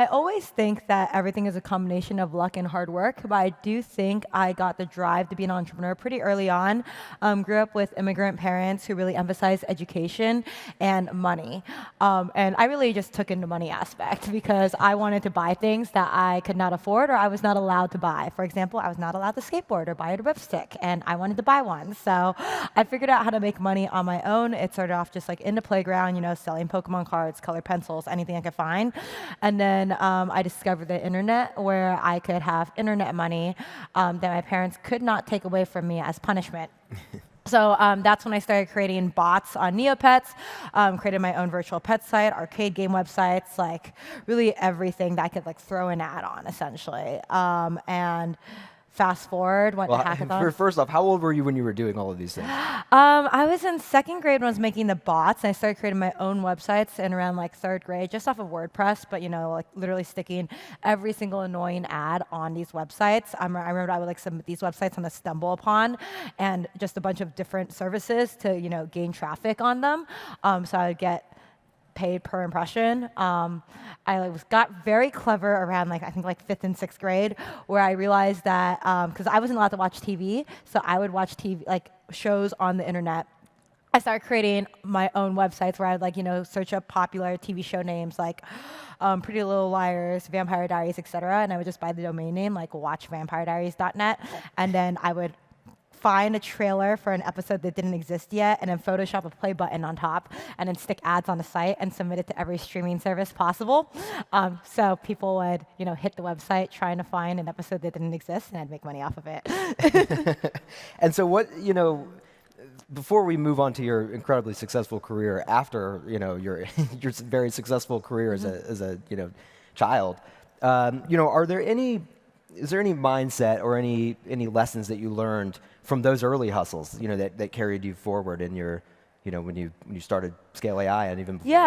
I always think that everything is a combination of luck and hard work, but I do think I got the drive to be an entrepreneur pretty early on. Grew up with immigrant parents who really emphasized education and money. And I really just took in the money aspect because I wanted to buy things that I could not afford or I was not allowed to buy. For example, I was not allowed to skateboard or buy a whipstick, and I wanted to buy one. So I figured out how to make money on my own. It started off just like in the playground, selling Pokemon cards, colored pencils, anything I could find. And then I discovered the internet where I could have internet money that my parents could not take away from me as punishment. So that's when I started creating bots on Neopets, created my own virtual pet site, arcade game websites, like really everything that I could like throw an ad on, essentially. And fast forward, went to hackathons. First off, how old were you when you were doing all of these things? I was in second grade when I was making the bots, and I started creating my own websites in around like third grade, just off of WordPress, but like literally sticking every single annoying ad on these websites. I remember I would like submit these websites on a stumble upon, and just a bunch of different services to gain traffic on them. So I would get paid per impression. I got very clever around I think fifth and sixth grade, where I realized that because I wasn't allowed to watch TV, so I would watch TV shows on the internet. I started creating my own websites where I'd search up popular TV show names like Pretty Little Liars, Vampire Diaries, etc. And I would just buy the domain name like watchvamparediaries.net, and then I would find a trailer for an episode that didn't exist yet, and then Photoshop a play button on top, and then stick ads on the site and submit it to every streaming service possible. So people would, hit the website trying to find an episode that didn't exist, and I'd make money off of it. And so before we move on to your incredibly successful career after, your very successful career as a child, is there any mindset or any lessons that you learned from those early hustles, that carried you forward in your, when you started Scale AI and even before? Yeah.